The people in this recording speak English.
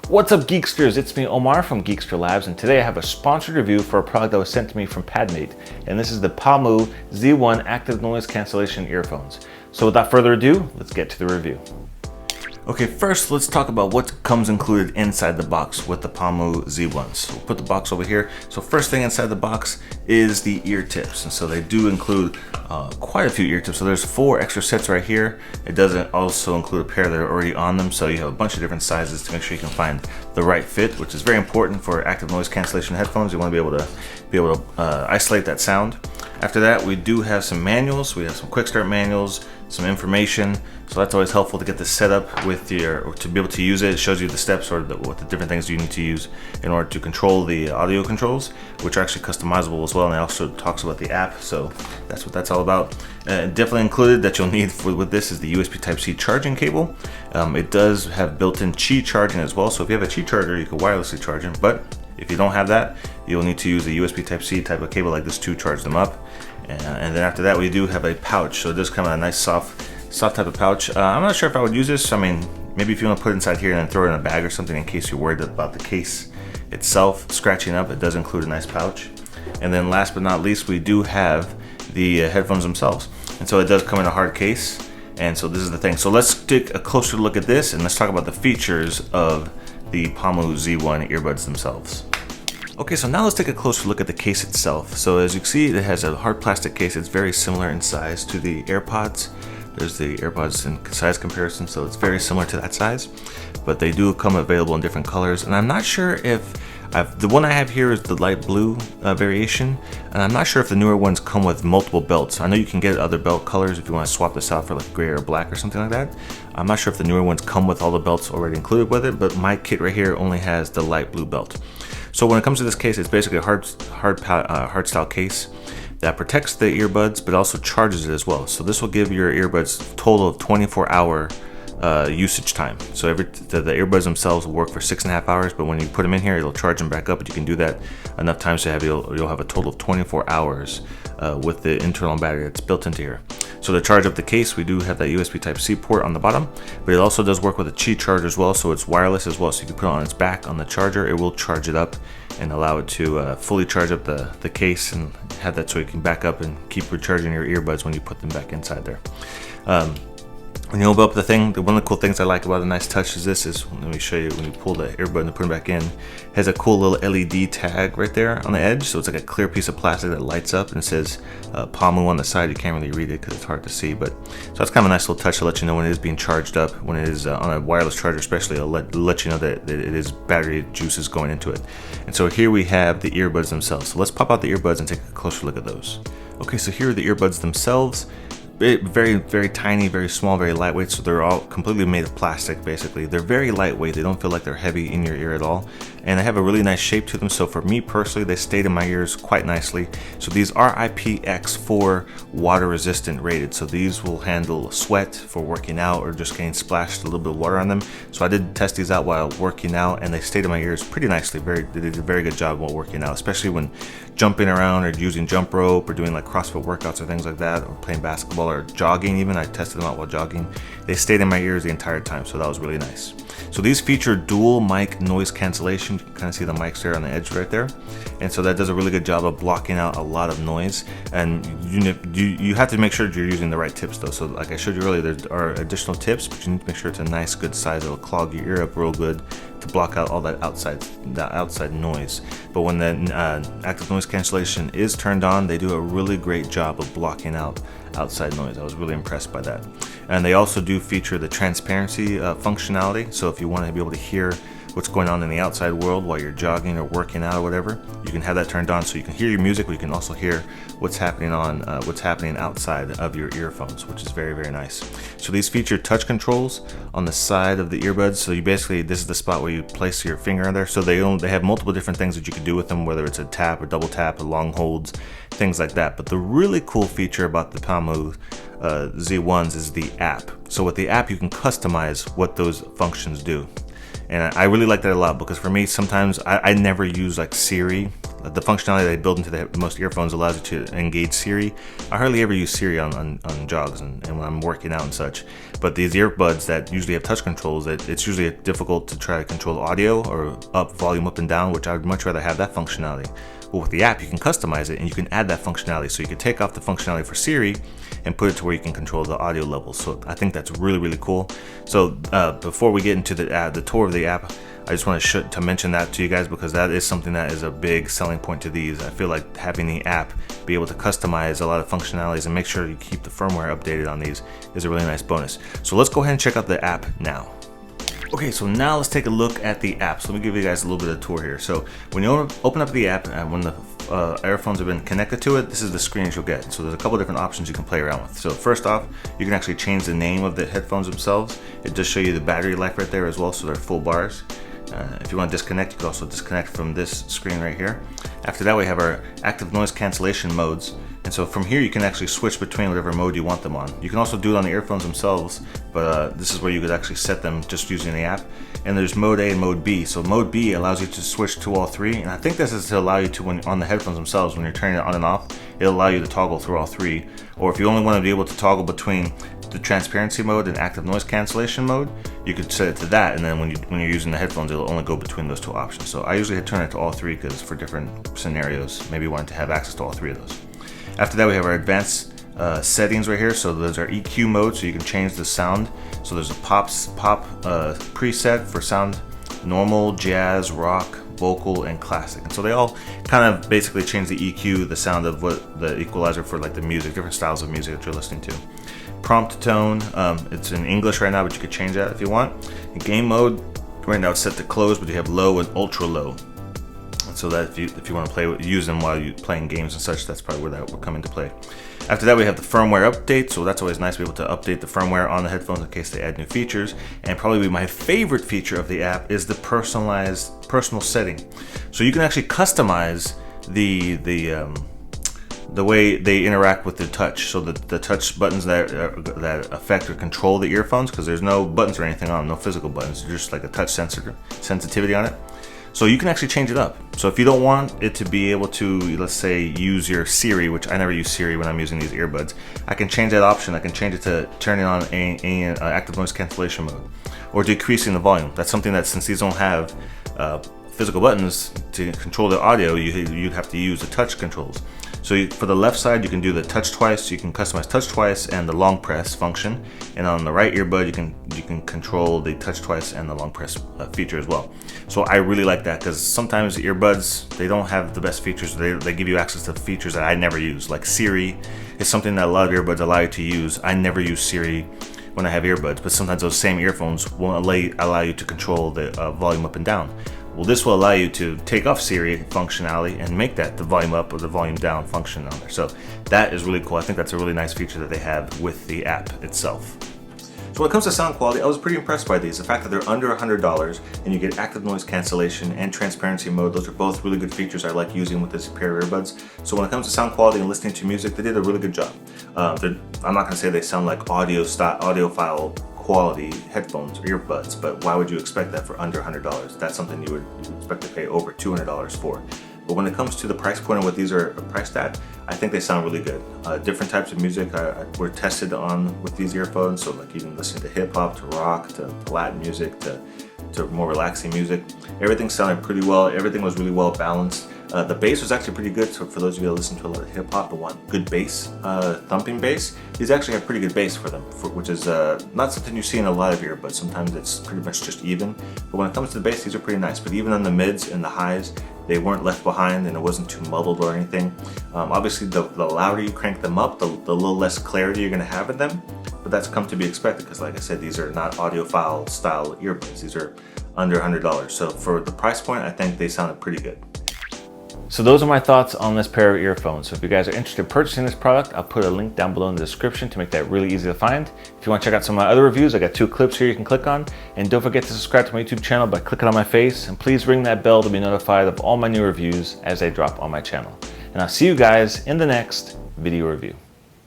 What's up, Geeksters? It's me, Omar from Geekster Labs, and today I have a sponsored review for a product that was sent to me from Padmate, and this is the Pamu Z1 Active Noise Cancellation Earphones. So without further ado, let's get to the review. Okay, first let's talk about what comes included inside the box with the Pamu Z1s. So we'll put the box over here. So first thing inside the box is the ear tips, and so they do include quite a few ear tips. So there's 4 extra sets right here. It doesn't also include a pair that are already on them, so you have a bunch of different sizes to make sure you can find the right fit, which is very important for active noise cancellation headphones. You want to be able to isolate that sound. After that, we do have some manuals. We have some quick start manuals, some information. So that's always helpful to get this set up with or to be able to use it. It shows you the steps or what the different things you need to use in order to control the audio controls, which are actually customizable as well. And it also talks about the app. So that's what that's all about. Definitely included that you'll need with this is the USB Type-C charging cable. It does have built-in Qi charging as well. So if you have a Qi charger, you can wirelessly charge them. But if you don't have that, you'll need to use a USB Type-C type of cable like this to charge them up. And then after that, we do have a pouch. So it does come in a nice soft type of pouch. I'm not sure if I would use this. I mean, maybe if you want to put it inside here and then throw it in a bag or something in case you're worried about the case itself scratching up, it does include a nice pouch. And then last but not least, we do have the headphones themselves. And so it does come in a hard case. And so this is the thing. So let's take a closer look at this and let's talk about the features of the Pamu Z1 earbuds themselves. Okay, so now let's take a closer look at the case itself. So as you can see, it has a hard plastic case. It's very similar in size to the AirPods. There's the AirPods in size comparison, so it's very similar to that size. But they do come available in different colors. And I'm not sure if, the one I have here is the light blue variation. And I'm not sure if the newer ones come with multiple belts. I know you can get other belt colors if you want to swap this out for like gray or black or something like that. I'm not sure if the newer ones come with all the belts already included with it, but my kit right here only has the light blue belt. So when it comes to this case, it's basically a hard style case that protects the earbuds, but also charges it as well. So this will give your earbuds a total of 24-hour usage time. So the earbuds themselves will work for 6.5 hours, but when you put them in here, it'll charge them back up. But you can do that enough times to you'll have a total of 24 hours with the internal battery that's built into here. So to charge up the case, we do have that USB Type-C port on the bottom, but it also does work with a Qi charger as well, so it's wireless as well. So you can put it on its back on the charger, it will charge it up and allow it to fully charge up the case and have that so you can back up and keep recharging your earbuds when you put them back inside there. When you open up the thing, one of the cool things I like about a nice touch is this is, let me show you, when you pull the earbud and put it back in, it has a cool little LED tag right there on the edge. So it's like a clear piece of plastic that lights up and it says Pamu on the side. You can't really read it because it's hard to see, but so that's kind of a nice little touch to let you know when it is being charged up, when it is on a wireless charger especially, it'll let you know that it is battery juices going into it. And so here we have the earbuds themselves. So let's pop out the earbuds and take a closer look at those. Okay, so here are the earbuds themselves. Very, very tiny, very small, very lightweight. So they're all completely made of plastic, basically. They're very lightweight. They don't feel like they're heavy in your ear at all. And they have a really nice shape to them. So for me personally, they stayed in my ears quite nicely. So these are IPX4 water resistant rated. So these will handle sweat for working out or just getting splashed a little bit of water on them. So I did test these out while working out and they stayed in my ears pretty nicely. They did a very good job while working out, especially when jumping around or using jump rope or doing like CrossFit workouts or things like that, or playing basketball or jogging even. I tested them out while jogging. They stayed in my ears the entire time, so that was really nice. So these feature dual mic noise cancellation. You can kind of see the mics there on the edge right there. And so that does a really good job of blocking out a lot of noise. And you have to make sure you're using the right tips though. So like I showed you earlier, there are additional tips, but you need to make sure it's a nice good size. It'll clog your ear up real good to block out all that outside noise. But when the active noise cancellation is turned on, they do a really great job of blocking out outside noise. I was really impressed by that. And they also do feature the transparency functionality. So if you want to be able to hear what's going on in the outside world while you're jogging or working out or whatever, you can have that turned on so you can hear your music, but you can also hear what's happening outside of your earphones, which is very, very nice. So these feature touch controls on the side of the earbuds. So you basically, this is the spot where you place your finger on there. So they have multiple different things that you can do with them, whether it's a tap or double tap or long holds, things like that. But the really cool feature about the Pamu Z1s is the app. So with the app, you can customize what those functions do. And I really like that a lot because for me, sometimes I never use like Siri the functionality they build into most earphones allows you to engage Siri. I hardly ever use Siri on jogs and when I'm working out and such. But these earbuds that usually have touch controls, it's usually difficult to try to control audio or volume up and down, which I would much rather have that functionality. Well, with the app, you can customize it and you can add that functionality. So you can take off the functionality for Siri and put it to where you can control the audio levels. So I think that's really, really cool. So before we get into the tour of the app, I just want to mention that to you guys because that is something that is a big selling point to these. I feel like having the app be able to customize a lot of functionalities and make sure you keep the firmware updated on these is a really nice bonus. So let's go ahead and check out the app now. Okay, so now let's take a look at the app. So let me give you guys a little bit of a tour here. So when you open up the app, when the earphones have been connected to it, this is the screen you'll get. So there's a couple different options you can play around with. So first off, you can actually change the name of the headphones themselves. It does show you the battery life right there as well, so they're full bars. If you want to disconnect, you can also disconnect from this screen right here. After that, we have our active noise cancellation modes. And so from here, you can actually switch between whatever mode you want them on. You can also do it on the earphones themselves, but this is where you could actually set them just using the app. And there's mode A and mode B. So mode B allows you to switch to all three. And I think this is to allow you to, when on the headphones themselves, when you're turning it on and off, it'll allow you to toggle through all three. Or if you only want to be able to toggle between the transparency mode and active noise cancellation mode, you could set it to that, and then when you're using the headphones, it'll only go between those two options. So I usually turn it to all three because for different scenarios, maybe wanting to have access to all three of those. After that, we have our advanced settings right here. So those are EQ mode, so you can change the sound. So there's a pop preset for sound, normal, jazz, rock, vocal, and classic. And so they all kind of basically change the EQ, the sound of what the equalizer for like the music, different styles of music that you're listening to. Prompt tone, it's in English right now, but you could change that if you want. In game mode, right now it's set to close, but you have low and ultra low. And so that if you want to use them while you're playing games and such, that's probably where that will come into play. After that, we have the firmware update. So that's always nice to be able to update the firmware on the headphones in case they add new features. And probably my favorite feature of the app is the personal setting. So you can actually customize the way they interact with the touch. So the touch buttons that affect or control the earphones, because there's no buttons or anything on them, no physical buttons, just like a touch sensitivity on it. So you can actually change it up. So if you don't want it to be able to, let's say, use your Siri, which I never use Siri when I'm using these earbuds, I can change that option. I can change it to turning on active noise cancellation mode or decreasing the volume. That's something that, since these don't have physical buttons to control the audio, you'd have to use the touch controls. So for the left side, you can do the touch twice. You can customize touch twice and the long press function. And on the right earbud, you can control the touch twice and the long press feature as well. So I really like that because sometimes earbuds, they don't have the best features. They give you access to features that I never use. Like Siri is something that a lot of earbuds allow you to use. I never use Siri when I have earbuds, but sometimes those same earphones won't allow you to control the volume up and down. Well, this will allow you to take off Siri functionality and make that the volume up or the volume down function on there. So that is really cool. I think that's a really nice feature that they have with the app itself. So when it comes to sound quality, I was pretty impressed by these. The fact that they're under $100 and you get active noise cancellation and transparency mode, those are both really good features I like using with this pair of earbuds. So when it comes to sound quality and listening to music, they did a really good job. I'm not gonna say they sound like audiophile quality headphones or earbuds, but why would you expect that for under $100? That's something you would expect to pay over $200 for. But when it comes to the price point and what these are priced at, I think they sound really good. Different types of music were tested on with these earphones, so like even listening to hip hop, to rock, to Latin music, to more relaxing music. Everything sounded pretty well. Everything was really well balanced. The bass was actually pretty good, so for those of you that listen to a lot of hip hop and want good bass, thumping bass, these actually have pretty good bass for them, which is not something you see in a lot of earbuds. Sometimes it's pretty much just even, but when it comes to the bass, these are pretty nice. But even on the mids and the highs, they weren't left behind and it wasn't too muddled or anything. Obviously, the louder you crank them up, the little less clarity you're gonna have in them, but that's come to be expected because, like I said, these are not audiophile style earbuds. These are under $100. So for the price point, I think they sounded pretty good. So those are my thoughts on this pair of earphones. So if you guys are interested in purchasing this product, I'll put a link down below in the description to make that really easy to find. If you want to check out some of my other reviews, I got 2 clips here you can click on. And don't forget to subscribe to my YouTube channel by clicking on my face. And please ring that bell to be notified of all my new reviews as they drop on my channel. And I'll see you guys in the next video review.